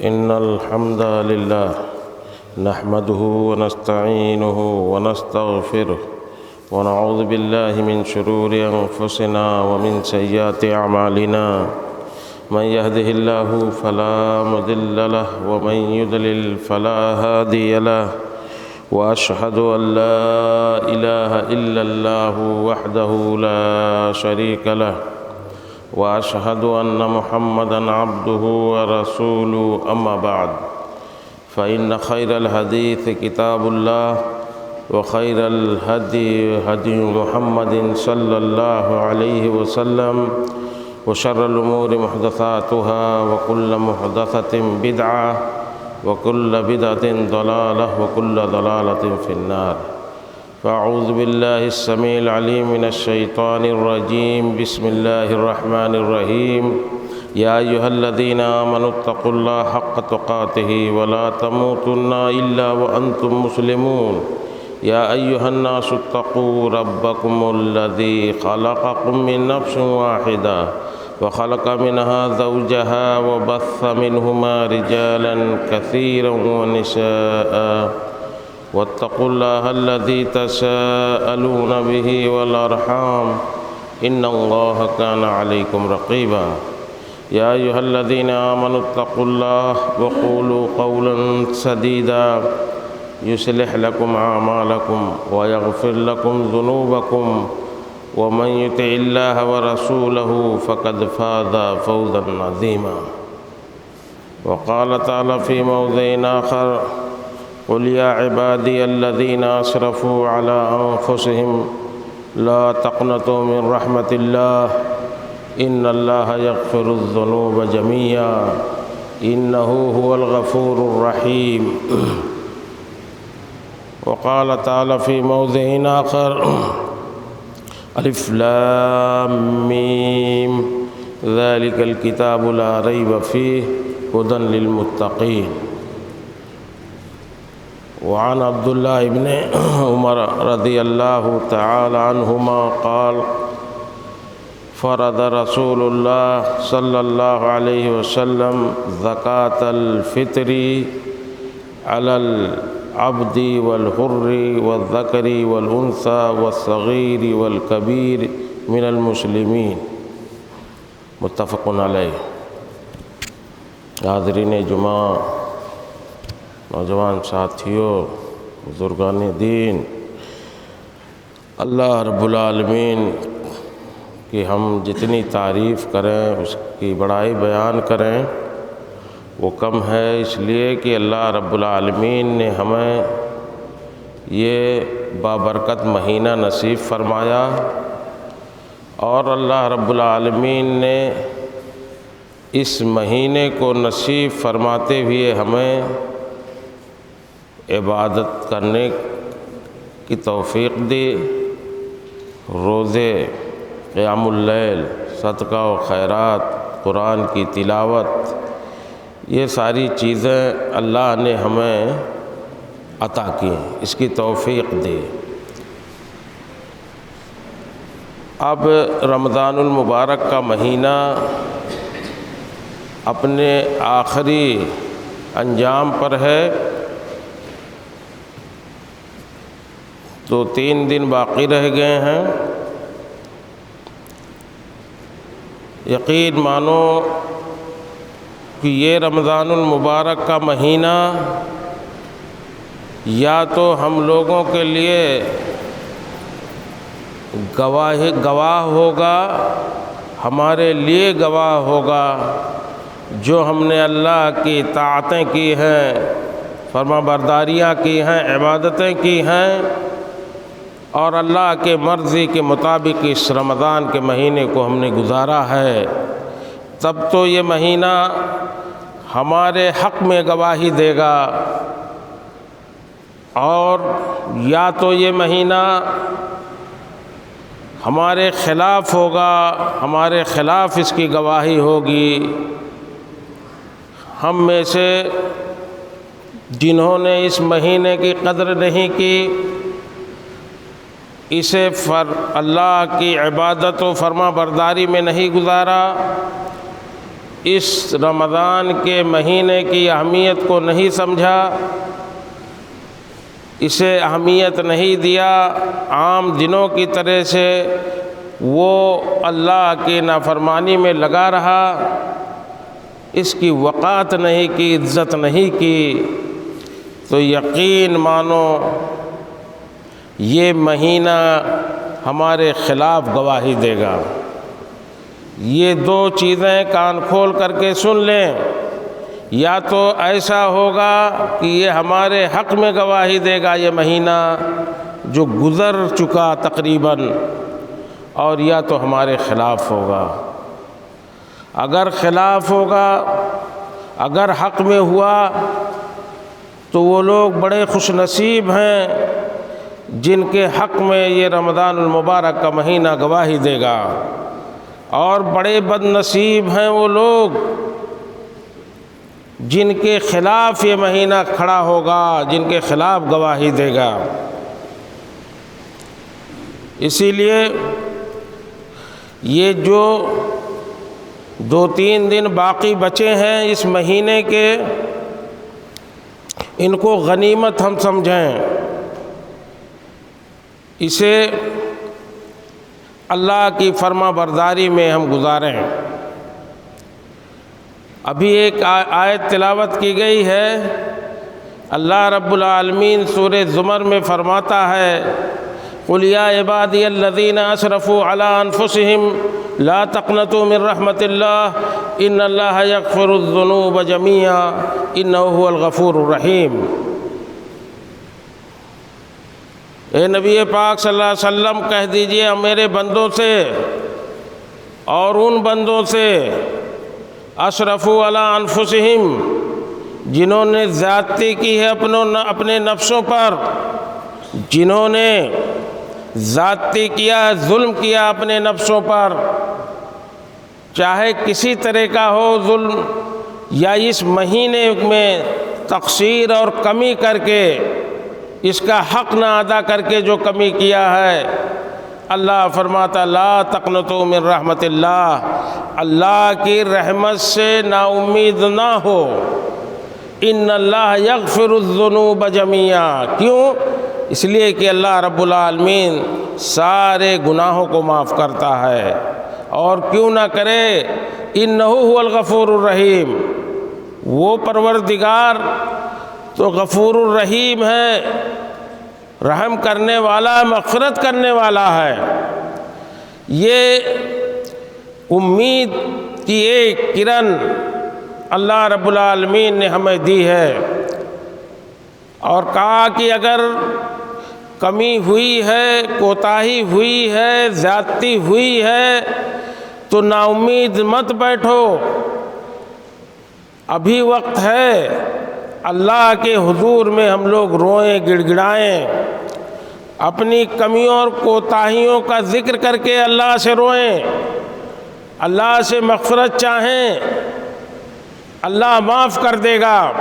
إن الحمد لله نحمده ونستعينه ونستغفره ونعوذ بالله من شرور أنفسنا ومن سيئات أعمالنا من يهده الله فلا مضل له ومن يضلل فلا هادي له وأشهد أن لا إله إلا الله وحده لا شريك له وأشهد أن محمدًا عبده ورسوله أما بعد فإن خير الحديث كتاب الله وخير الهدي هدي محمد صلى الله عليه وسلم وشر الأمور محدثاتها وكل محدثة بدعة وكل بدعة ضلالة وكل ضلالة في النار فأعوذ بالله السميع العليم من الشيطان الرجيم بسم الله الرحمن الرحيم يا أيها الذين آمنوا اتقوا الله حق تقاته ولا تموتن إلا وأنتم مسلمون يا أيها الناس اتقوا ربكم الذي خلقكم من نفس واحدة وخلق منها زوجها وبث منهما رجالا كثيرا ونساء واتقوا الله الذي تساءلون به والأرحام إن الله كان عليكم رقيبا يا أيها الذين آمنوا اتقوا الله وقولوا قولا سديدا يصلح لكم أعمالكم ويغفر لكم ذنوبكم ومن يطع الله ورسوله فقد فاز فوزا عظيما وقال تعالى في موضع آخر قل يا عبادي الذين أسرفوا على أنفسهم لا تقنطوا من رحمة الله إن الله يغفر الذنوب جميعا إنه هو الغفور الرحيم وقال تعالى في موضع آخر ألف لام ميم ذلك الكتاب لا ريب فيه هدى للمتقين وعن عبد الله بن عمر رضي الله تعالى عنهما قال فرض رسول الله صلى الله عليه وسلم زكاة الفطر على العبد والحر والذكر والأنثى والصغير والكبير من المسلمين متفق علیہ۔ حاضرین جمعہ، نوجوان ساتھیوں، بزرگان دین، اللہ رب العالمین کی ہم جتنی تعریف کریں، اس کی بڑائی بیان کریں وہ کم ہے، اس لیے کہ اللہ رب العالمین نے ہمیں یہ بابرکت مہینہ نصیب فرمایا، اور اللہ رب العالمین نے اس مہینے کو نصیب فرماتے ہوئے ہمیں عبادت کرنے کی توفیق دی۔ روزے، قیام اللیل، صدقہ و خیرات، قرآن کی تلاوت، یہ ساری چیزیں اللہ نے ہمیں عطا کی، اس کی توفیق دی۔ اب رمضان المبارک کا مہینہ اپنے آخری انجام پر ہے، تو 3 دن باقی رہ گئے ہیں۔ یقین مانو کہ یہ رمضان المبارک کا مہینہ یا تو ہم لوگوں کے لیے گواہ ہوگا، ہمارے لیے گواہ ہوگا، جو ہم نے اللہ کی طاعتیں کی ہیں، فرما برداریاں کی ہیں، عبادتیں کی ہیں، اور اللہ کے مرضی کے مطابق اس رمضان کے مہینے کو ہم نے گزارا ہے، تب تو یہ مہینہ ہمارے حق میں گواہی دے گا، اور یا تو یہ مہینہ ہمارے خلاف ہوگا، ہمارے خلاف اس کی گواہی ہوگی۔ ہم میں سے جنہوں نے اس مہینے کی قدر نہیں کی، اسے اللہ کی عبادت و فرما برداری میں نہیں گزارا، اس رمضان کے مہینے کی اہمیت کو نہیں سمجھا، اسے اہمیت نہیں دیا، عام دنوں کی طرح سے وہ اللہ کی نافرمانی میں لگا رہا، اس کی وقات نہیں کی، عزت نہیں کی، تو یقین مانو یہ مہینہ ہمارے خلاف گواہی دے گا۔ یہ دو چیزیں کان کھول کر کے سن لیں، یا تو ایسا ہوگا کہ یہ ہمارے حق میں گواہی دے گا یہ مہینہ جو گزر چکا تقریباً، اور یا تو ہمارے خلاف ہوگا۔ اگر خلاف ہوگا، اگر حق میں ہوا تو وہ لوگ بڑے خوش نصیب ہیں جن کے حق میں یہ رمضان المبارک کا مہینہ گواہی دے گا، اور بڑے بد نصیب ہیں وہ لوگ جن کے خلاف یہ مہینہ کھڑا ہوگا، جن کے خلاف گواہی دے گا۔ اسی لیے یہ جو 2-3 دن باقی بچے ہیں اس مہینے کے، ان کو غنیمت ہم سمجھیں، اسے اللہ کی فرما برداری میں ہم گزاریں۔ ابھی ایک آیت تلاوت کی گئی ہے، اللہ رب العالمین سورہ زمر میں فرماتا ہے، قُلْ يَا عِبَادِيَ الَّذِينَ أَسْرَفُوا عَلَىٰ أَنفُسِهِمْ لَا تَقْنَطُوا مِن رَحْمَةِ اللَّهِ إِنَّ اللَّهَ يَغْفِرُ الذُّنُوبَ جَمِيعًا إِنَّهُ هُوَ الْغَفُورُ الرَّحِيمُ۔ اے نبی پاک صلی اللہ علیہ وسلم کہہ دیجئے میرے بندوں سے اور ان بندوں سے، اشرفوا علی انفسہم، جنہوں نے زیادتی کی ہے اپنے نفسوں پر، جنہوں نے زیادتی کیا، ظلم کیا اپنے نفسوں پر، چاہے کسی طرح کا ہو ظلم، یا اس مہینے میں تقصیر اور کمی کر کے اس کا حق نہ ادا کر کے جو کمی کیا ہے، اللہ فرماتا لا تقنطوا من رحمت اللہ، اللہ کی رحمت سے نا امید نہ ہو، ان اللہ یغفر الذنوب جميعا، کیوں؟ اس لیے کہ اللہ رب العالمین سارے گناہوں کو معاف کرتا ہے، اور کیوں نہ کرے، انہ هو الغفور الرحیم، وہ پروردگار تو غفور الرحیم ہے، رحم کرنے والا، مغفرت کرنے والا ہے۔ یہ امید کی ایک کرن اللہ رب العالمین نے ہمیں دی ہے، اور کہا کہ اگر کمی ہوئی ہے، کوتاہی ہوئی ہے، زیادتی ہوئی ہے تو نا امید مت بیٹھو، ابھی وقت ہے، اللہ کے حضور میں ہم لوگ روئیں، گڑ گڑائیں، اپنی کمیوں اور کوتاہیوں کا ذکر کر کے اللہ سے روئیں، اللہ سے مغفرت چاہیں، اللہ معاف کر دے گا۔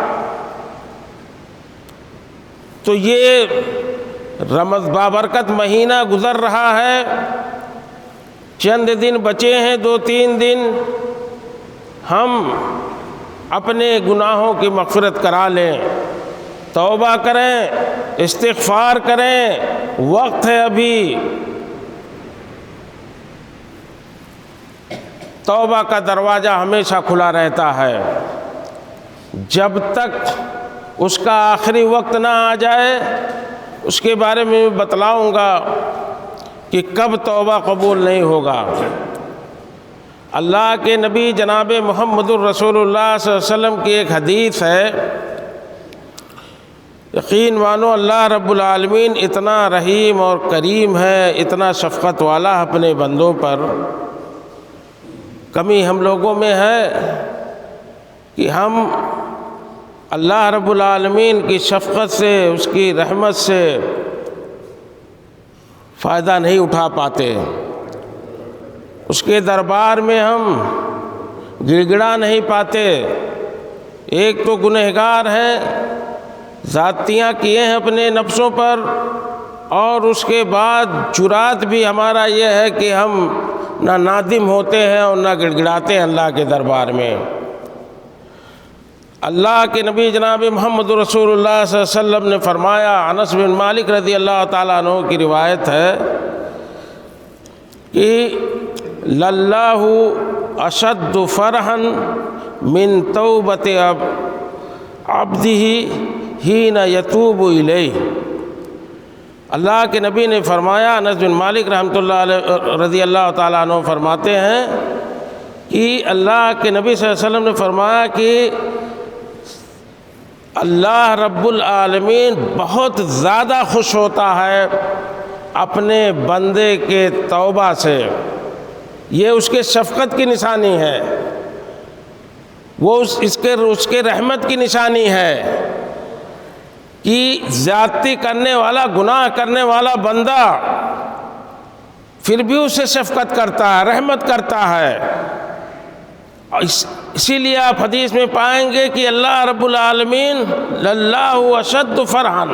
تو یہ بابرکت مہینہ گزر رہا ہے، چند دن بچے ہیں، 2-3 دن، ہم اپنے گناہوں کی مغفرت کرا لیں، توبہ کریں، استغفار کریں، وقت ہے ابھی، توبہ کا دروازہ ہمیشہ کھلا رہتا ہے، جب تک اس کا آخری وقت نہ آ جائے، اس کے بارے میں بتلاؤں گا کہ کب توبہ قبول نہیں ہوگا۔ اللہ کے نبی جناب محمد الرسول اللہ صلی اللہ علیہ وسلم کی ایک حدیث ہے، یقین مانو اللہ رب العالمین اتنا رحیم اور کریم ہے، اتنا شفقت والا اپنے بندوں پر، کمی ہم لوگوں میں ہے کہ ہم اللہ رب العالمین کی شفقت سے، اس کی رحمت سے فائدہ نہیں اٹھا پاتے، اس کے دربار میں ہم گڑ گڑا نہیں پاتے۔ ایک تو گنہگار ہیں، زیادتیاں کیے ہیں اپنے نفسوں پر، اور اس کے بعد جرات بھی ہمارا یہ ہے کہ ہم نہ نادم ہوتے ہیں اور نہ گڑ گڑاتے ہیں اللہ کے دربار میں۔ اللہ کے نبی جناب محمد رسول اللہ صلی اللہ علیہ وسلم نے فرمایا، انس بن مالک رضی اللہ تعالیٰ عنہ کی روایت ہے کہ للہ اشد فرحا من توبۃ عبدہ حین یتوب الیہ۔ اللہ کے نبی نے فرمایا، انس بن مالک رحمۃ اللہ علیہ رضی اللہ تعالیٰ عنہ فرماتے ہیں کہ اللہ کے نبی صلی اللہ علیہ وسلم نے فرمایا کہ اللہ رب العالمین بہت زیادہ خوش ہوتا ہے اپنے بندے کے توبہ سے۔ یہ اس کے شفقت کی نشانی ہے، وہ اس کے رحمت کی نشانی ہے کہ زیادتی کرنے والا، گناہ کرنے والا بندہ پھر بھی اسے شفقت کرتا ہے، رحمت کرتا ہے۔ اسی لیے آپ حدیث میں پائیں گے کہ اللہ رب العالمین للہ اشد فرحا،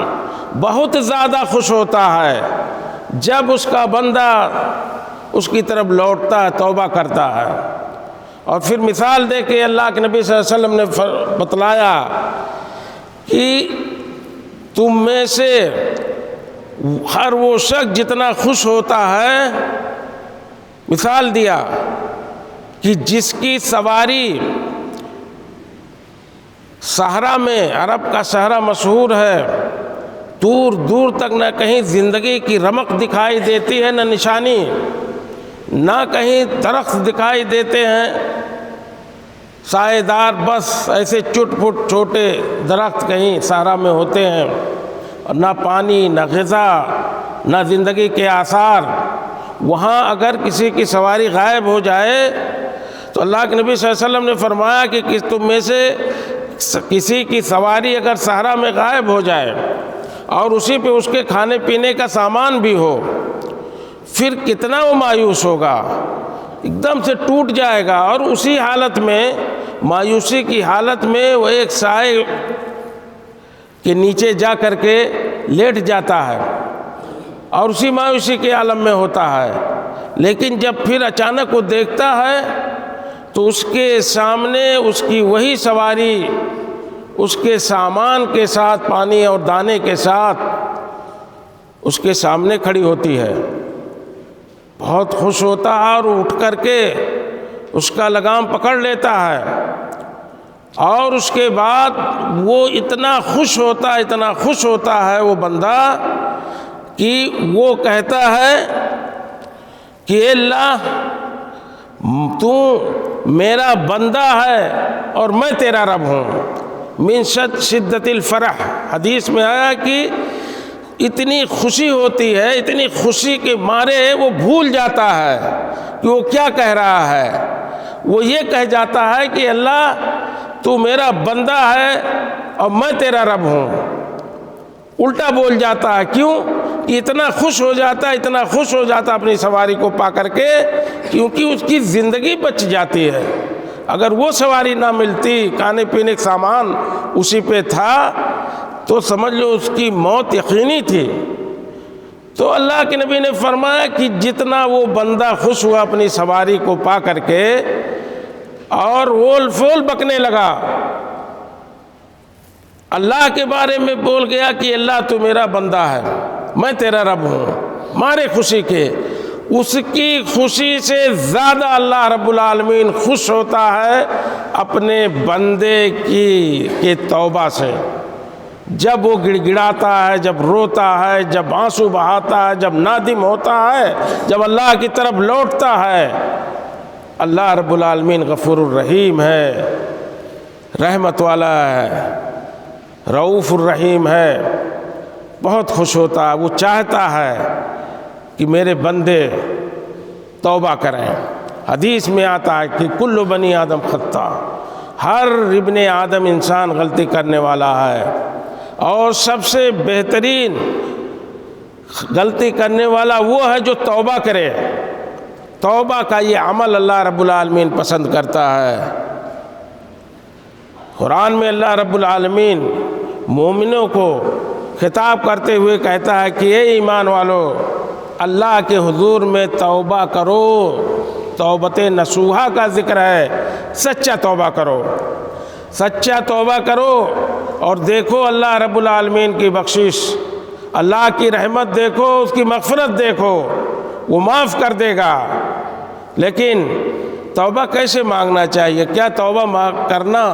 بہت زیادہ خوش ہوتا ہے جب اس کا بندہ اس کی طرف لوٹتا ہے، توبہ کرتا ہے۔ اور پھر مثال دے کے اللہ کے نبی صلی اللہ علیہ وسلم نے بتلایا کہ تم میں سے ہر وہ شخص جتنا خوش ہوتا ہے، مثال دیا کہ جس کی سواری صحرا میں، عرب کا صحرا مشہور ہے، دور دور تک نہ کہیں زندگی کی رمق دکھائی دیتی ہے، نہ نشانی، نہ کہیں درخت دکھائی دیتے ہیں، سائے دار بس ایسے چٹ پٹ چھوٹے درخت کہیں صحرا میں ہوتے ہیں، اور نہ پانی، نہ غذا، نہ زندگی کے آثار۔ وہاں اگر کسی کی سواری غائب ہو جائے تو اللہ کے نبی صلی اللہ علیہ وسلم نے فرمایا کہ تم میں سے کسی کی سواری اگر صحرا میں غائب ہو جائے اور اسی پہ اس کے کھانے پینے کا سامان بھی ہو، پھر کتنا وہ مایوس ہوگا، ایک دم سے ٹوٹ جائے گا، اور اسی حالت میں، مایوسی کی حالت میں وہ ایک سائے کے نیچے جا کر کے لیٹ جاتا ہے اور اسی مایوسی کے عالم میں ہوتا ہے۔ لیکن جب پھر اچانک وہ دیکھتا ہے تو اس کے سامنے اس کی وہی سواری اس کے سامان کے ساتھ، پانی اور دانے کے ساتھ اس کے سامنے کھڑی ہوتی ہے، بہت خوش ہوتا ہے اور اٹھ کر کے اس کا لگام پکڑ لیتا ہے، اور اس کے بعد وہ اتنا خوش ہوتا ہے وہ بندہ کہ وہ کہتا ہے کہ اے اللہ، تو میرا بندہ ہے اور میں تیرا رب ہوں۔ من شدت الفرح، حدیث میں آیا کہ اتنی خوشی ہوتی ہے، اتنی خوشی کے مارے وہ بھول جاتا ہے کہ وہ کیا کہہ رہا ہے۔ وہ یہ کہہ جاتا ہے کہ اللہ تو میرا بندہ ہے اور میں تیرا رب ہوں۔ الٹا بول جاتا ہے، کیوں کہ اتنا خوش ہو جاتا اپنی سواری کو پا کر کے، کیونکہ اس کی زندگی بچ جاتی ہے۔ اگر وہ سواری نہ ملتی، کھانے پینے کا سامان اسی پہ تھا، تو سمجھ لو اس کی موت یقینی تھی۔ تو اللہ کے نبی نے فرمایا کہ جتنا وہ بندہ خوش ہوا اپنی سواری کو پا کر کے اور رول فول بکنے لگا، اللہ کے بارے میں بول گیا کہ اللہ تو میرا بندہ ہے، میں تیرا رب ہوں، مارے خوشی کے، اس کی خوشی سے زیادہ اللہ رب العالمین خوش ہوتا ہے اپنے بندے کی توبہ سے۔ جب وہ گڑ گڑاتا ہے، جب روتا ہے، جب آنسو بہاتا ہے، جب نادم ہوتا ہے، جب اللہ کی طرف لوٹتا ہے، اللہ رب العالمین غفور الرحیم ہے، رحمت والا ہے، رؤوف الرحیم ہے، بہت خوش ہوتا ہے۔ وہ چاہتا ہے کہ میرے بندے توبہ کریں۔ حدیث میں آتا ہے کہ کل بنی آدم خطا، ہر ابن آدم انسان غلطی کرنے والا ہے، اور سب سے بہترین غلطی کرنے والا وہ ہے جو توبہ کرے۔ توبہ کا یہ عمل اللہ رب العالمین پسند کرتا ہے۔ قرآن میں اللہ رب العالمین مومنوں کو خطاب کرتے ہوئے کہتا ہے کہ اے ایمان والو، اللہ کے حضور میں توبہ کرو، توبت نصوحہ کا ذکر ہے۔ سچا توبہ کرو، سچا توبہ کرو اور دیکھو اللہ رب العالمین کی بخشش، اللہ کی رحمت دیکھو، اس کی مغفرت دیکھو، وہ معاف کر دے گا۔ لیکن توبہ کیسے مانگنا چاہیے؟ کیا توبہ کرنا،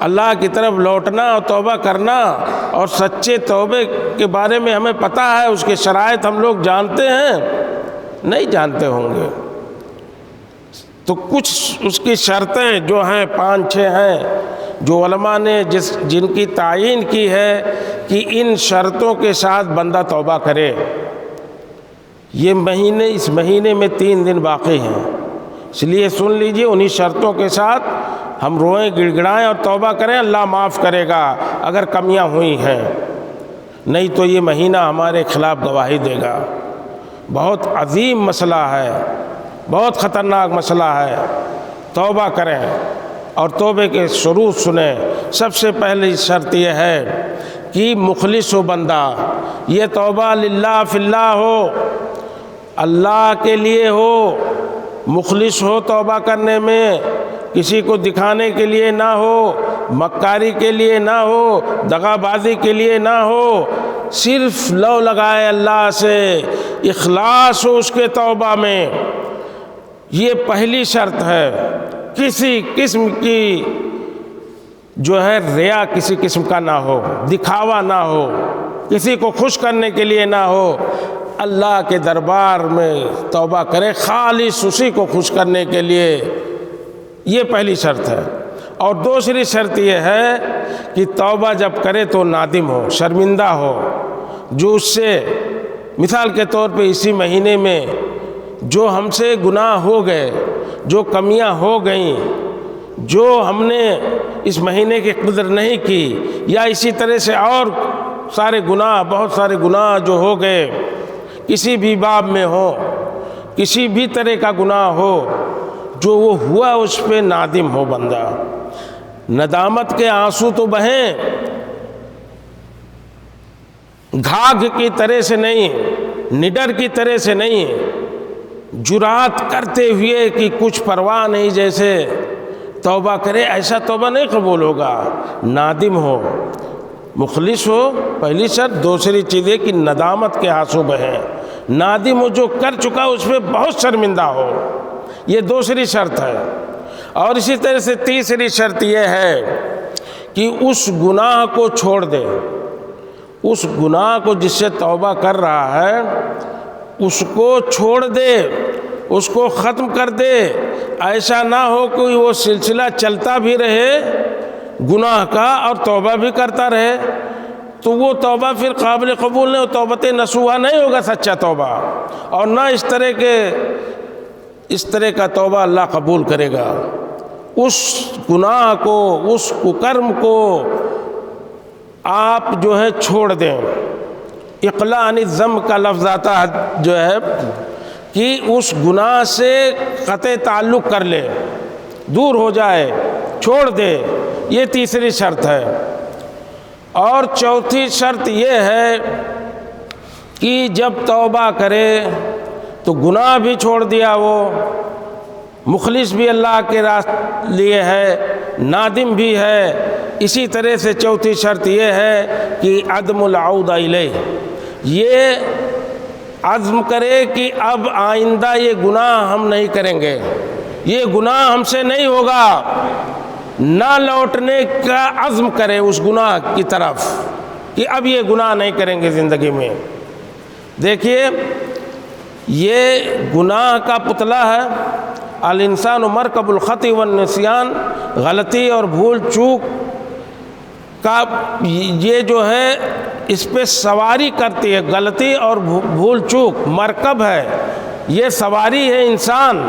اللہ کی طرف لوٹنا اور توبہ کرنا اور سچے توبے کے بارے میں ہمیں پتہ ہے، اس کے شرائط ہم لوگ جانتے ہیں؟ نہیں جانتے ہوں گے۔ تو کچھ اس کی شرطیں جو ہیں 5-6 ہیں جو علماء نے جن کی تعیین کی ہے کہ ان شرطوں کے ساتھ بندہ توبہ کرے۔ اس مہینے میں 3 دن باقی ہیں، اس لیے سن لیجئے، انہی شرطوں کے ساتھ ہم روئیں، گڑ گڑائیں اور توبہ کریں، اللہ معاف کرے گا اگر کمیاں ہوئی ہیں، نہیں تو یہ مہینہ ہمارے خلاف گواہی دے گا۔ بہت عظیم مسئلہ ہے، بہت خطرناک مسئلہ ہے۔ توبہ کریں اور توبے کے شروع سنیں۔ سب سے پہلی شرط یہ ہے کہ مخلص ہو بندہ، یہ توبہ للہ فی اللہ ہو، اللہ کے لیے ہو، مخلص ہو توبہ کرنے میں، کسی کو دکھانے کے لیے نہ ہو، مکاری کے لیے نہ ہو، دغا بازی کے لیے نہ ہو، صرف لو لگائے اللہ سے، اخلاص ہو اس کے توبہ میں۔ یہ پہلی شرط ہے۔ کسی قسم کی جو ہے ریا کسی قسم کا نہ ہو، دکھاوا نہ ہو، کسی کو خوش کرنے کے لیے نہ ہو، اللہ کے دربار میں توبہ کرے خالص اسی کو خوش کرنے کے لیے، یہ پہلی شرط ہے۔ اور دوسری شرط یہ ہے کہ توبہ جب کرے تو نادم ہو، شرمندہ ہو، جو اس سے مثال کے طور پہ اسی مہینے میں جو ہم سے گناہ ہو گئے، جو کمیاں ہو گئیں، جو ہم نے اس مہینے کی قدر نہیں کی، یا اسی طرح سے اور سارے گناہ، بہت سارے گناہ جو ہو گئے، کسی بھی باب میں ہو، کسی بھی طرح کا گناہ ہو، جو وہ ہوا اس پہ نادم ہو بندہ۔ ندامت کے آنسو تو بہیں، گھاگھ کی طرح سے نہیں، نڈر کی طرح سے نہیں، جرات کرتے ہوئے کہ کچھ پرواہ نہیں جیسے توبہ کرے، ایسا توبہ نہیں قبول ہوگا۔ نادم ہو، مخلص ہو، پہلی شرط۔ دوسری چیز ہے کہ ندامت کے آنسو بہیں، نادم ہو، جو کر چکا اس پہ بہت شرمندہ ہو، یہ دوسری شرط ہے۔ اور اسی طرح سے تیسری شرط یہ ہے کہ اس گناہ کو چھوڑ دے، اس گناہ کو جس سے توبہ کر رہا ہے اس کو چھوڑ دے، اس کو ختم کر دے۔ ایسا نہ ہو کہ وہ سلسلہ چلتا بھی رہے گناہ کا اور توبہ بھی کرتا رہے، تو وہ توبہ پھر قابل قبول نہیں، توبت نصوحہ نہیں ہوگا سچا توبہ، اور نہ اس طرح کا توبہ اللہ قبول کرے گا۔ اس گناہ کو، اس ککرم کو آپ جو ہے چھوڑ دیں۔ اقلاع عن الذنب کا لفظ آتا ہے جو ہے کہ اس گناہ سے قطع تعلق کر لے، دور ہو جائے، چھوڑ دے، یہ تیسری شرط ہے۔ اور چوتھی شرط یہ ہے کہ جب توبہ کرے تو گناہ بھی چھوڑ دیا، وہ مخلص بھی اللہ کے لیے ہے، نادم بھی ہے۔ اسی طرح سے چوتھی شرط یہ ہے کہ عدم العودہ الیہ، یہ عزم کرے کہ اب آئندہ یہ گناہ ہم نہیں کریں گے، یہ گناہ ہم سے نہیں ہوگا، نہ لوٹنے کا عزم کرے اس گناہ کی طرف کہ اب یہ گناہ نہیں کریں گے زندگی میں۔ دیکھیے یہ گناہ کا پتلا ہے، الانسان مرکب الخطأ والنسیان، غلطی اور بھول چوک کا یہ جو ہے اس پہ سواری کرتی ہے، غلطی اور بھول چوک مرکب ہے، یہ سواری ہے انسان۔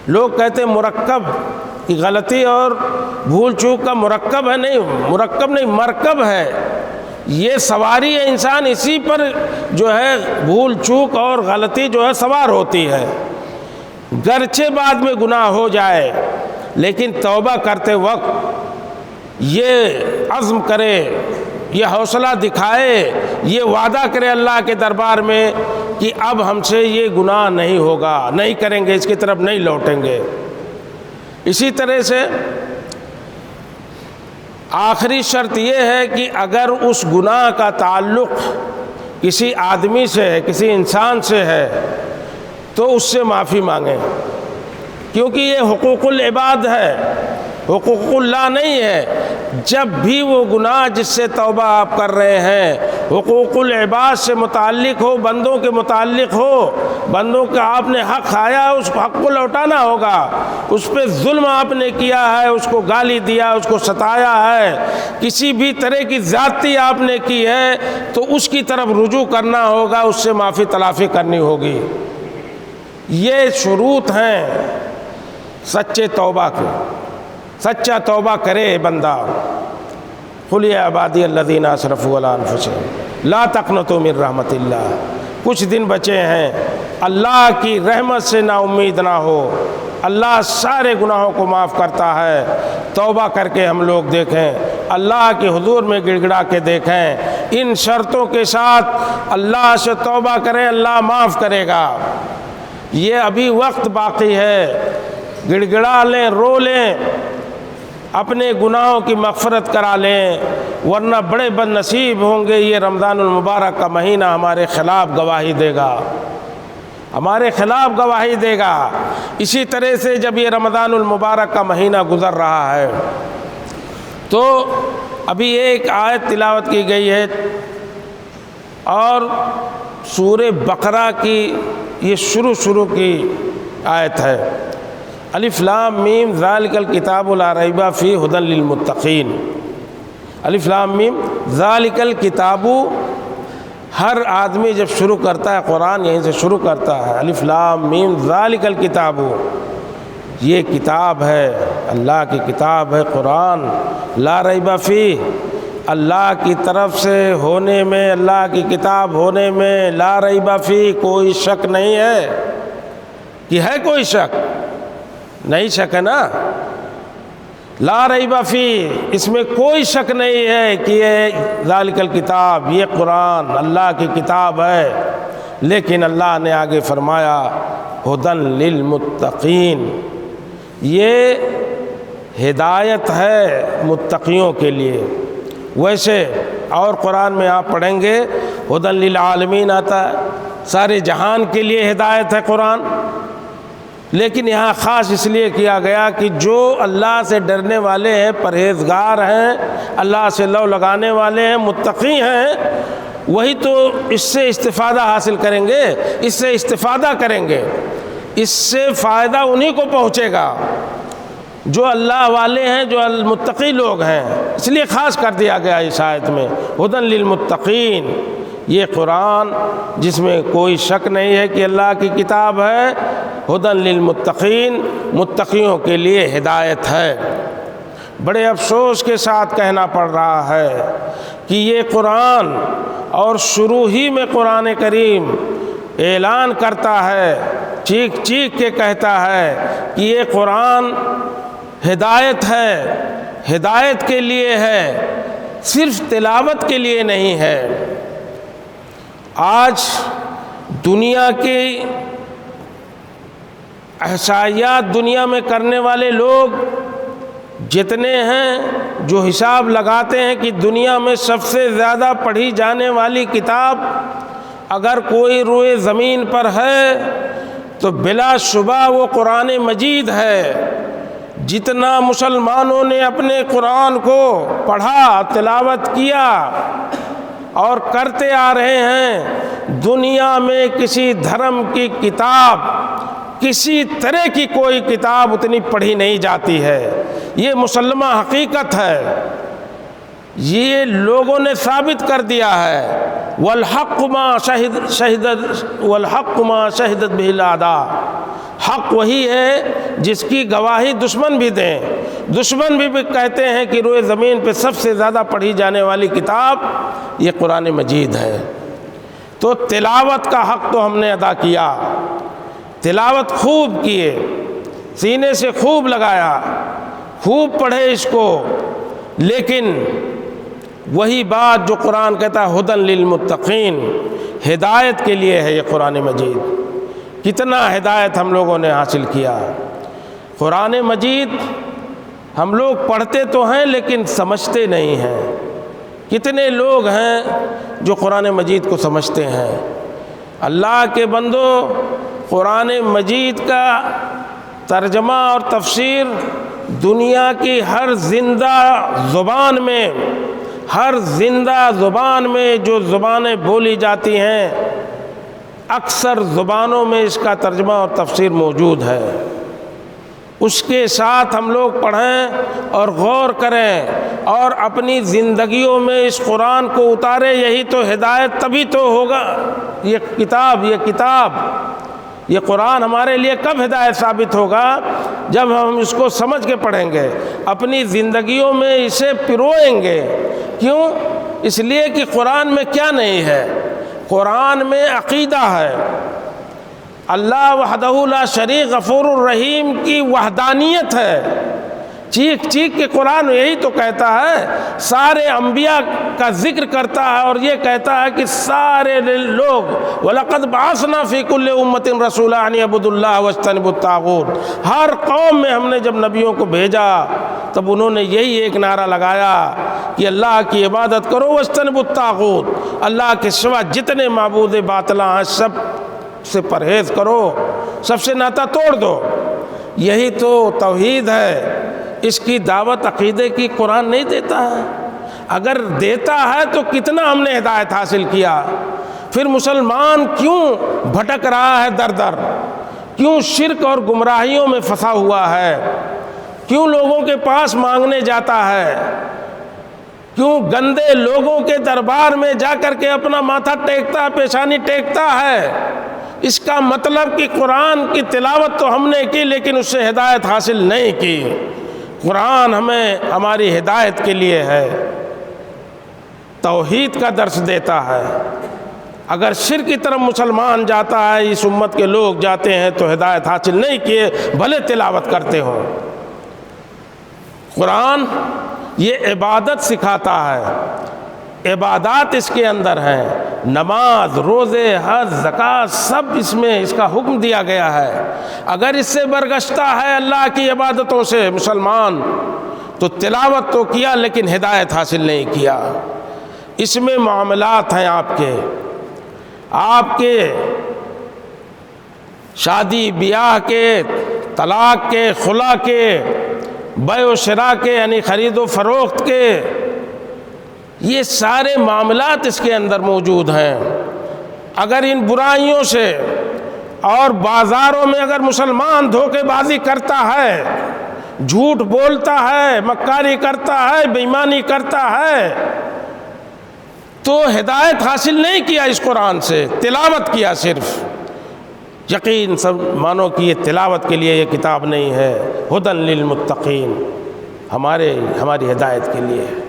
لوگ کہتے ہیں مرکب، کہ غلطی اور بھول چوک کا مرکب ہے، نہیں، مرکب نہیں، مرکب ہے، یہ سواری ہے انسان، اسی پر جو ہے بھول چوک اور غلطی جو ہے سوار ہوتی ہے۔ گرچہ بعد میں گناہ ہو جائے لیکن توبہ کرتے وقت یہ عزم کرے، یہ حوصلہ دکھائے، یہ وعدہ کرے اللہ کے دربار میں کہ اب ہم سے یہ گناہ نہیں ہوگا، نہیں کریں گے، اس کی طرف نہیں لوٹیں گے۔ اسی طرح سے آخری شرط یہ ہے کہ اگر اس گناہ کا تعلق کسی آدمی سے ہے، کسی انسان سے ہے، تو اس سے معافی مانگیں، کیونکہ یہ حقوق العباد ہے، حقوق اللہ نہیں ہے۔ جب بھی وہ گناہ جس سے توبہ آپ کر رہے ہیں حقوق العباد سے متعلق ہو، بندوں کے متعلق ہو، بندوں کا آپ نے حق کھایا، اس حق کو لوٹانا ہوگا، اس پہ ظلم آپ نے کیا ہے، اس کو گالی دیا، اس کو ستایا ہے، کسی بھی طرح کی زیادتی آپ نے کی ہے، تو اس کی طرف رجوع کرنا ہوگا، اس سے معافی تلافی کرنی ہوگی۔ یہ شروط ہیں سچے توبہ کے۔ سچا توبہ کرے بندہ۔ قل یا عبادی الذین اسرفوا علی انفسہم لا تقنطوا من رحمت اللہ۔ کچھ دن بچے ہیں، اللہ کی رحمت سے نا امید نہ ہو۔ اللہ سارے گناہوں کو معاف کرتا ہے۔ توبہ کر کے ہم لوگ دیکھیں، اللہ کے حضور میں گڑ گڑا کے دیکھیں، ان شرطوں کے ساتھ اللہ سے توبہ کریں، اللہ معاف کرے گا۔ یہ ابھی وقت باقی ہے، گڑ گڑا لیں، رو لیں، اپنے گناہوں کی مغفرت کرا لیں، ورنہ بڑے بد نصیب ہوں گے۔ یہ رمضان المبارک کا مہینہ ہمارے خلاف گواہی دے گا، ہمارے خلاف گواہی دے گا۔ اسی طرح سے جب یہ رمضان المبارک کا مہینہ گزر رہا ہے تو ابھی ایک آیت تلاوت کی گئی ہے، اور سورہ بقرہ کی یہ شروع کی آیت ہے، الف لام میم ذالک الکتاب لا ریب فیہ ھدی للمتقین۔ الف لام میم ذالک الکتاب، ہر آدمی جب شروع کرتا ہے قرآن یہیں سے شروع کرتا ہے، الف لام میم ذالک الکتاب، یہ کتاب ہے، اللہ کی کتاب ہے قرآن، لا ریب فیہ، اللہ کی طرف سے ہونے میں، اللہ کی کتاب ہونے میں لا ریب فیہ کوئی شک نہیں ہے۔ کہ ہے کوئی شک؟ نہیں شک ہے نا، لا ریب فیہ، اس میں کوئی شک نہیں ہے کہ یہ ذالک الکتاب، یہ قرآن اللہ کی کتاب ہے۔ لیکن اللہ نے آگے فرمایا ھدی للمتقین، یہ ہدایت ہے متقیوں کے لیے۔ ویسے اور قرآن میں آپ پڑھیں گے ھدی للعالمین آتا ہے، سارے جہان کے لیے ہدایت ہے قرآن، لیکن یہاں خاص اس لیے کیا گیا کہ جو اللہ سے ڈرنے والے ہیں، پرہیزگار ہیں، اللہ سے لو لگانے والے ہیں، متقی ہیں، وہی تو اس سے استفادہ حاصل کریں گے، اس سے استفادہ کریں گے، اس سے فائدہ انہی کو پہنچے گا جو اللہ والے ہیں، جو المتقی لوگ ہیں۔ اس لیے خاص کر دیا گیا اس آیت میں ھدی للمتقین، یہ قرآن جس میں کوئی شک نہیں ہے کہ اللہ کی کتاب ہے، ھدی للمتقین، متقیوں کے لیے ہدایت ہے۔ بڑے افسوس کے ساتھ کہنا پڑ رہا ہے کہ یہ قرآن، اور شروع ہی میں قرآن کریم اعلان کرتا ہے، چیخ چیخ کے کہتا ہے کہ یہ قرآن ہدایت ہے، ہدایت کے لیے ہے، صرف تلاوت کے لیے نہیں ہے۔ آج دنیا کی احصائیات دنیا میں کرنے والے لوگ جتنے ہیں، جو حساب لگاتے ہیں کہ دنیا میں سب سے زیادہ پڑھی جانے والی کتاب اگر کوئی روئے زمین پر ہے تو بلا شبہ وہ قرآن مجید ہے۔ جتنا مسلمانوں نے اپنے قرآن کو پڑھا، تلاوت کیا اور کرتے آ رہے ہیں، دنیا میں کسی دھرم کی کتاب، کسی طرح کی کوئی کتاب اتنی پڑھی نہیں جاتی ہے۔ یہ مسلمہ حقیقت ہے، یہ لوگوں نے ثابت کر دیا ہے۔ والحق ما شہدت بہ الاعداء، حق وہی ہے جس کی گواہی دشمن بھی دیں، دشمن بھی کہتے ہیں کہ روئے زمین پہ سب سے زیادہ پڑھی جانے والی کتاب یہ قرآن مجید ہے۔ تو تلاوت کا حق تو ہم نے ادا کیا، تلاوت خوب کیے، سینے سے خوب لگایا، خوب پڑھے اس کو، لیکن وہی بات جو قرآن کہتا ہے ھدی للمتقین، ہدایت کے لیے ہے یہ قرآن مجید۔ کتنا ہدایت ہم لوگوں نے حاصل کیا۔ قرآن مجید ہم لوگ پڑھتے تو ہیں لیکن سمجھتے نہیں ہیں۔ کتنے لوگ ہیں جو قرآن مجید کو سمجھتے ہیں؟ اللہ کے بندو، قرآن مجید کا ترجمہ اور تفسیر دنیا کی ہر زندہ زبان میں، ہر زندہ زبان میں جو زبانیں بولی جاتی ہیں، اکثر زبانوں میں اس کا ترجمہ اور تفسیر موجود ہے۔ اس کے ساتھ ہم لوگ پڑھیں اور غور کریں اور اپنی زندگیوں میں اس قرآن کو اتاریں، یہی تو ہدایت تبھی تو ہوگا۔ یہ کتاب یہ قرآن ہمارے لیے کب ہدایت ثابت ہوگا؟ جب ہم اس کو سمجھ کے پڑھیں گے، اپنی زندگیوں میں اسے پروئیں گے۔ کیوں؟ اس لیے کہ قرآن میں کیا نہیں ہے؟ قرآن میں عقیدہ ہے، اللہ وحدہ لا شریک غفور الرحیم کی وحدانیت ہے۔ چیخ چیخ کے قرآن یہی تو کہتا ہے، سارے انبیاء کا ذکر کرتا ہے اور یہ کہتا ہے کہ سارے لوگ وَلَقَدْ بَعَثْنَا فِي كُلِّ أُمَّةٍ رَسُولًا أَنِ اعْبُدُوا اللَّهَ وَاجْتَنِبُوا الطَّاغُوتَ۔ ہر قوم میں ہم نے جب نبیوں کو بھیجا تب انہوں نے یہی ایک نعرہ لگایا کہ اللہ کی عبادت کرو، وَاجْتَنِبُوا الطَّاغُوتَ، اللہ کے سوا جتنے معبود باطلاں ہیں سب سے پرہیز کرو، سب سے ناطہ توڑ دو۔ یہی تو توحید ہے۔ اس کی دعوت عقیدے کی قرآن نہیں دیتا ہے؟ اگر دیتا ہے تو کتنا ہم نے ہدایت حاصل کیا۔ پھر مسلمان کیوں بھٹک رہا ہے در در؟ کیوں شرک اور گمراہیوں میں پھنسا ہوا ہے؟ کیوں لوگوں کے پاس مانگنے جاتا ہے؟ کیوں گندے لوگوں کے دربار میں جا کر کے اپنا ماتھا ٹیکتا، پیشانی ٹیکتا ہے؟ اس کا مطلب کہ قرآن کی تلاوت تو ہم نے کی لیکن اس سے ہدایت حاصل نہیں کی۔ قرآن ہمیں ہماری ہدایت کے لیے ہے، توحید کا درس دیتا ہے۔ اگر شرک کی طرف مسلمان جاتا ہے، اس امت کے لوگ جاتے ہیں تو ہدایت حاصل نہیں کیے، بھلے تلاوت کرتے ہو۔ قرآن یہ عبادت سکھاتا ہے، عبادات اس کے اندر ہیں، نماز، روزے، حج، زکوٰۃ، سب اس میں اس کا حکم دیا گیا ہے۔ اگر اس سے برگشتہ ہے اللہ کی عبادتوں سے مسلمان تو تلاوت تو کیا لیکن ہدایت حاصل نہیں کیا۔ اس میں معاملات ہیں آپ کے شادی بیاہ کے، طلاق کے، خلا کے، بیع و شراء کے یعنی خرید و فروخت کے، یہ سارے معاملات اس کے اندر موجود ہیں۔ اگر ان برائیوں سے اور بازاروں میں اگر مسلمان دھوکے بازی کرتا ہے، جھوٹ بولتا ہے، مکاری کرتا ہے، بے ایمانی کرتا ہے، تو ہدایت حاصل نہیں کیا اس قرآن سے، تلاوت کیا صرف۔ یقین سب مانو کہ یہ تلاوت کے لیے یہ کتاب نہیں ہے، ھدی للمتقین، ہماری ہدایت کے لیے ہے۔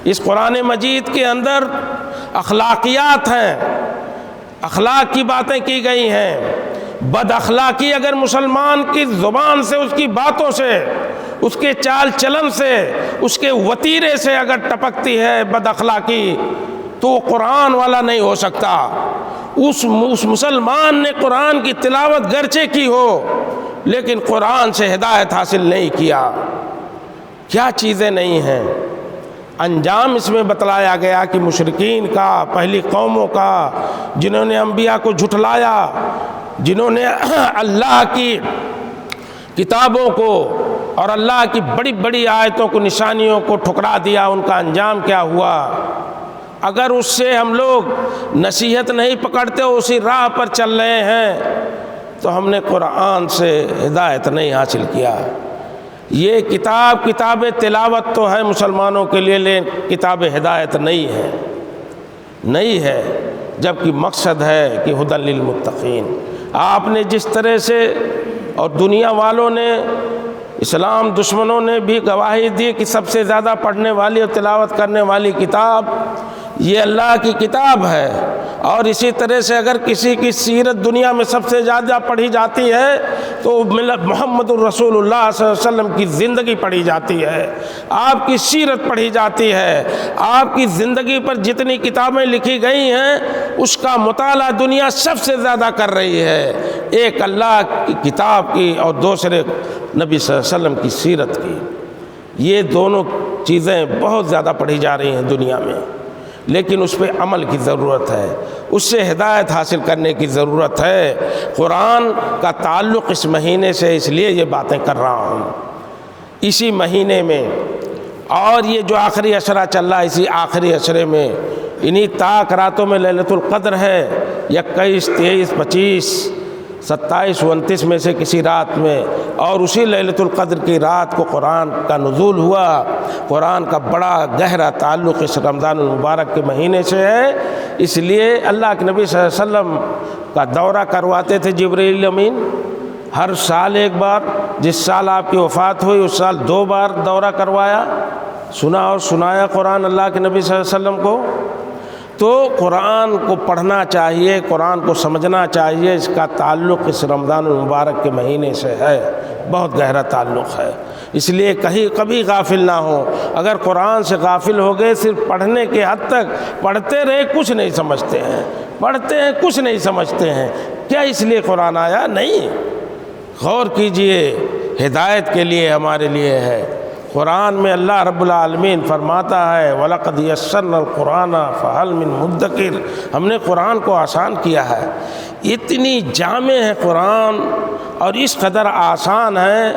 اس قرآن مجید کے اندر اخلاقیات ہیں، اخلاق کی باتیں کی گئی ہیں۔ بد اخلاقی اگر مسلمان کی زبان سے، اس کی باتوں سے، اس کے چال چلن سے، اس کے وتیرے سے اگر ٹپکتی ہے بد اخلاقی تو وہ قرآن والا نہیں ہو سکتا۔ اس مسلمان نے قرآن کی تلاوت گرچہ کی ہو لیکن قرآن سے ہدایت حاصل نہیں کیا۔ کیا چیزیں نہیں ہیں؟ انجام اس میں بتلایا گیا کہ مشرکین کا، پہلی قوموں کا، جنہوں نے انبیاء کو جھٹلایا، جنہوں نے اللہ کی کتابوں کو اور اللہ کی بڑی بڑی آیتوں کو، نشانیوں کو ٹھکرا دیا، ان کا انجام کیا ہوا؟ اگر اس سے ہم لوگ نصیحت نہیں پکڑتے، اسی راہ پر چل رہے ہیں تو ہم نے قرآن سے ہدایت نہیں حاصل کیا۔ یہ کتاب تلاوت تو ہے مسلمانوں کے لیے، لیکن کتاب ہدایت نہیں ہے، جبکہ مقصد ہے کہ ھدی للمتقین۔ آپ نے جس طرح سے اور دنیا والوں نے، اسلام دشمنوں نے بھی گواہی دی کہ سب سے زیادہ پڑھنے والی اور تلاوت کرنے والی کتاب یہ اللہ کی کتاب ہے، اور اسی طرح سے اگر کسی کی سیرت دنیا میں سب سے زیادہ پڑھی جاتی ہے تو محمد الرسول اللہ صلی اللہ علیہ وسلم کی زندگی پڑھی جاتی ہے، آپ کی سیرت پڑھی جاتی ہے، آپ کی زندگی پر جتنی کتابیں لکھی گئی ہیں اس کا مطالعہ دنیا سب سے زیادہ کر رہی ہے، ایک اللہ کی کتاب کی اور دوسرے نبی صلی اللہ علیہ وسلم کی سیرت کی۔ یہ دونوں چیزیں بہت زیادہ پڑھی جا رہی ہیں دنیا میں، لیکن اس پہ عمل کی ضرورت ہے، اس سے ہدایت حاصل کرنے کی ضرورت ہے۔ قرآن کا تعلق اس مہینے سے اس لیے یہ باتیں کر رہا ہوں، اسی مہینے میں، اور یہ جو آخری عشرہ چل رہا ہے اسی آخری عشرے میں، انہی طاق راتوں میں لیلۃ القدر ہے، 21، 23، 25، 27، 29 میں سے کسی رات میں، اور اسی لیلۃ القدر کی رات کو قرآن کا نزول ہوا۔ قرآن کا بڑا گہرا تعلق اس رمضان المبارک کے مہینے سے ہے، اس لیے اللہ کے نبی صلی اللہ علیہ وسلم کا دورہ کرواتے تھے جبرائیل امین، ہر سال ایک بار، جس سال آپ کی وفات ہوئی اس سال 2 بار دورہ کروایا، سنا اور سنایا قرآن اللہ کے نبی صلی اللہ علیہ وسلم کو۔ تو قرآن کو پڑھنا چاہیے، قرآن کو سمجھنا چاہیے، اس کا تعلق اس رمضان المبارک کے مہینے سے ہے، بہت گہرا تعلق ہے، اس لیے کبھی غافل نہ ہو۔ اگر قرآن سے غافل ہو گئے، صرف پڑھنے کے حد تک پڑھتے رہے، کچھ نہیں سمجھتے ہیں، پڑھتے ہیں کچھ نہیں سمجھتے ہیں، کیا اس لیے قرآن آیا؟ نہیں، غور کیجئے، ہدایت کے لیے ہمارے لیے ہے۔ قرآن میں اللہ رب العالمین فرماتا ہے وَلَقَدْ يَسَّرْنَا الْقُرْآنَ فَهَلْ مِن مُدَّكِرٍ، ہم نے قرآن کو آسان کیا ہے۔ اتنی جامع ہے قرآن اور اس قدر آسان ہے،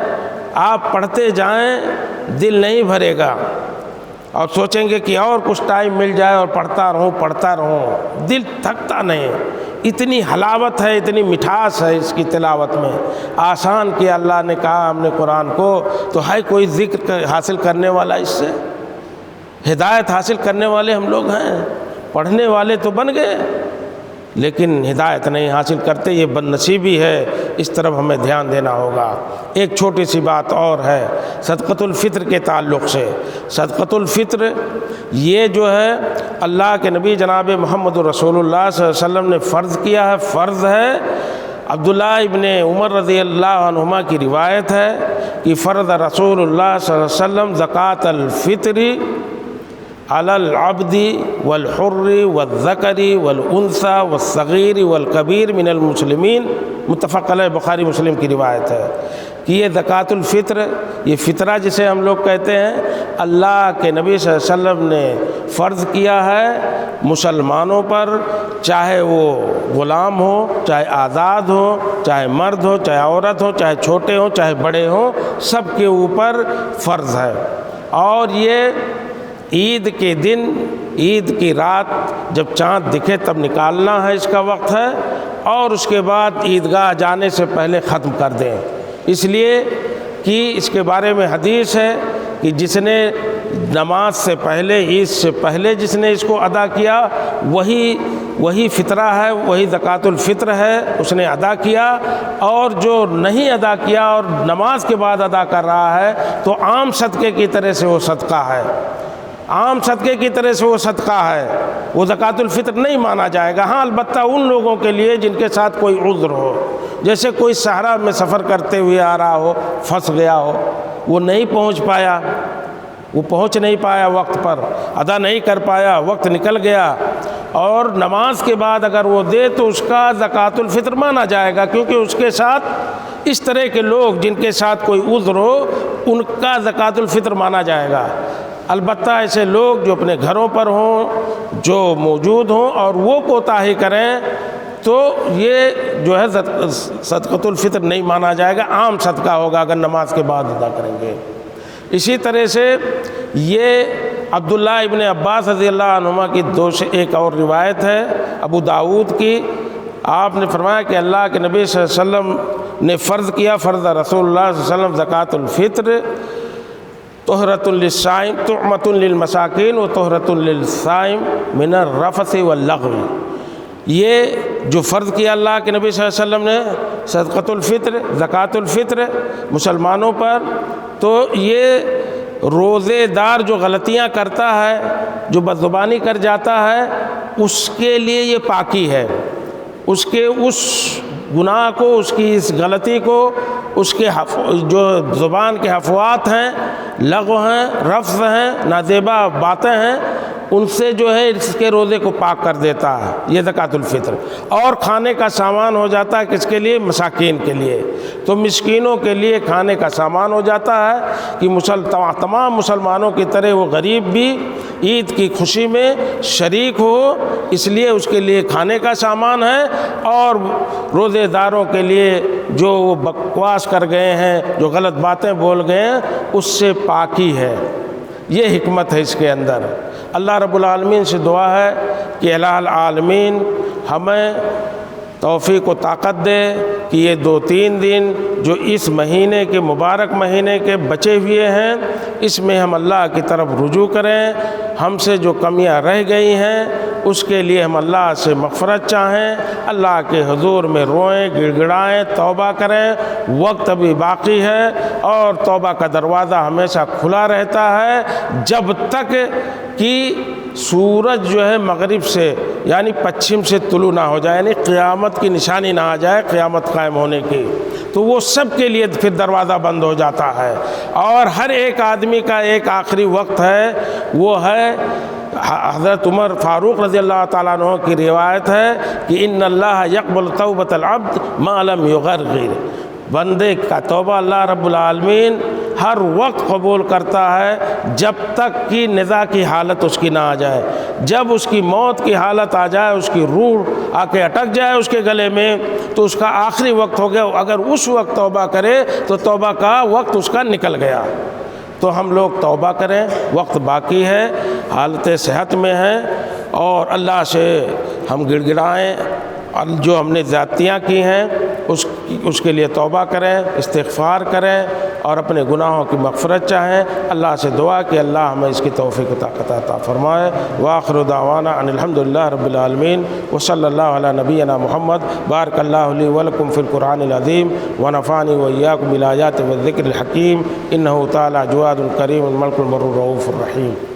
آپ پڑھتے جائیں دل نہیں بھرے گا، اور سوچیں گے کہ اور کچھ ٹائم مل جائے اور پڑھتا رہوں، دل تھکتا نہیں۔ اتنی حلاوت ہے، اتنی مٹھاس ہے اس کی تلاوت میں، آسان کیا اللہ نے کہا ہم نے قرآن کو، تو ہے کوئی ذکر حاصل کرنے والا اس سے؟ ہدایت حاصل کرنے والے ہم لوگ ہیں، پڑھنے والے تو بن گئے لیکن ہدایت نہیں حاصل کرتے، یہ بد نصیبی ہے، اس طرف ہمیں دھیان دینا ہوگا۔ ایک چھوٹی سی بات اور ہے صدقۃ الفطر کے تعلق سے۔ صدقۃ الفطر یہ جو ہے اللہ کے نبی جناب محمد رسول اللہ صلی اللہ علیہ وسلم نے فرض کیا ہے، فرض ہے۔ عبداللہ ابن عمر رضی اللہ عنہما کی روایت ہے کہ فرض رسول اللہ صلی اللہ علیہ وسلم زکوٰۃ الفطر علی العبد والحر والذکر والانثى والصغیر والکبیر من المسلمین، متفق علیہ، بخاری مسلم کی روایت ہے کہ یہ زکوٰۃ الفطر، یہ فطرہ جسے ہم لوگ کہتے ہیں، اللہ کے نبی صلی اللہ علیہ وسلم نے فرض کیا ہے مسلمانوں پر، چاہے وہ غلام ہو، چاہے آزاد ہو، چاہے مرد ہو، چاہے عورت ہو، چاہے چھوٹے ہوں، چاہے بڑے ہوں، سب کے اوپر فرض ہے۔ اور یہ عید کے دن، عید کی رات جب چاند دکھے تب نکالنا ہے، اس کا وقت ہے، اور اس کے بعد عیدگاہ جانے سے پہلے ختم کر دیں، اس لیے کہ اس کے بارے میں حدیث ہے کہ جس نے نماز سے پہلے، عید سے پہلے جس نے اس کو ادا کیا وہی فطرہ ہے، وہی زکوٰۃ الفطر ہے، اس نے ادا کیا، اور جو نہیں ادا کیا اور نماز کے بعد ادا کر رہا ہے تو عام صدقے کی طرح سے وہ صدقہ ہے، عام صدقے کی طرح سے وہ صدقہ ہے، وہ زکوٰۃ الفطر نہیں مانا جائے گا۔ ہاں البتہ ان لوگوں کے لیے جن کے ساتھ کوئی عذر ہو، جیسے کوئی صحرا میں سفر کرتے ہوئے آ رہا ہو، پھنس گیا ہو، وہ نہیں پہنچ نہیں پایا وقت پر، ادا نہیں کر پایا، وقت نکل گیا، اور نماز کے بعد اگر وہ دے تو اس کا زکوٰۃ الفطر مانا جائے گا، کیونکہ اس کے ساتھ اس طرح کے لوگ جن کے ساتھ کوئی عذر ہو ان کا زکوٰۃ الفطر مانا جائے گا۔ البتہ ایسے لوگ جو اپنے گھروں پر ہوں، جو موجود ہوں اور وہ کوتاہی کریں تو یہ جو ہے صدقۃ الفطر نہیں مانا جائے گا، عام صدقہ ہوگا اگر نماز کے بعد ادا کریں گے۔ اسی طرح سے یہ عبداللہ ابن عباس رضی اللہ عنہما کی ایک اور روایت ہے ابو داؤد کی، آپ نے فرمایا کہ اللہ کے نبی صلی اللہ علیہ وسلم نے فرض کیا، فرض رسول اللہ صلی اللہ علیہ وسلم زکوٰۃ الفطر طہرۃ للصائم طعمۃ للمساکین و طہرۃ للصائم من الرفث واللغو، یہ جو فرض کیا اللہ کے نبی صلی اللہ علیہ وسلم نے صدقۃ الفطر، زکوٰۃ الفطر مسلمانوں پر، تو یہ روزے دار جو غلطیاں کرتا ہے، جو بدزبانی کر جاتا ہے، اس کے لیے یہ پاکی ہے، اس کے اس گناہ کو، اس کی اس غلطی کو، اس کے جو زبان کے حفوات ہیں، لغو ہیں، رفض ہیں، نازیبا باتیں ہیں، ان سے جو ہے اس کے روزے کو پاک کر دیتا ہے یہ زکوٰۃ الفطر۔ اور کھانے کا سامان ہو جاتا ہے کس کے لیے؟ مساکین کے لیے۔ تو مسکینوں کے لیے کھانے کا سامان ہو جاتا ہے کہ تمام مسلمانوں کی طرح وہ غریب بھی عید کی خوشی میں شریک ہو، اس لیے اس کے لیے کھانے کا سامان ہے۔ اور روزے داروں کے لیے جو وہ بکواس کر گئے ہیں، جو غلط باتیں بول گئے ہیں، اس سے پاکی ہے۔ یہ حکمت ہے اس کے اندر۔ اللہ رب العالمین سے دعا ہے کہ الہ العالمین ہمیں توفیق و طاقت دے کہ یہ 2-3 دن جو اس مہینے کے مبارک مہینے کے بچے ہوئے ہیں، اس میں ہم اللہ کی طرف رجوع کریں، ہم سے جو کمیاں رہ گئی ہیں اس کے لیے ہم اللہ سے مغفرت چاہیں، اللہ کے حضور میں روئیں، گڑ گڑائیں، توبہ کریں۔ وقت ابھی باقی ہے اور توبہ کا دروازہ ہمیشہ کھلا رہتا ہے جب تک کہ سورج جو ہے مغرب سے یعنی پچھم سے طلوع نہ ہو جائے، یعنی قیامت کی نشانی نہ آ جائے، قیامت قائم ہونے کی، تو وہ سب کے لیے پھر دروازہ بند ہو جاتا ہے۔ اور ہر ایک آدمی کا ایک آخری وقت ہے، وہ ہے حضرت عمر فاروق رضی اللہ تعالیٰ عنہ کی روایت ہے کہ ان اللہ یقبل توبۃ العبد ما لم یغرغر، بندے کا توبہ اللہ رب العالمین ہر وقت قبول کرتا ہے جب تک کہ نزاع کی حالت اس کی نہ آ جائے۔ جب اس کی موت کی حالت آ جائے، اس کی روح آ کے اٹک جائے اس کے گلے میں، تو اس کا آخری وقت ہو گیا۔ اگر اس وقت توبہ کرے تو توبہ کا وقت اس کا نکل گیا۔ تو ہم لوگ توبہ کریں، وقت باقی ہے، حالت صحت میں ہیں، اور اللہ سے ہم گڑ گڑائیں، جو ہم نے زیادتیاں کی ہیں اس کے لیے توبہ کریں، استغفار کریں اور اپنے گناہوں کی مغفرت چاہیں۔ اللہ سے دعا کہ اللہ ہمیں اس کی توفیق و طاقت عطا فرمائے۔ وآخر دعوانا ان الحمدللہ رب العالمین وصلی اللہ علی نبینا محمد۔ بارک اللہ لی ولکم فی القرآن العظیم ونفعنی وإیاکم بالآیات والذکر الحکیم، انہ تعالی جواد کریم الملک البر الرؤوف الرحیم۔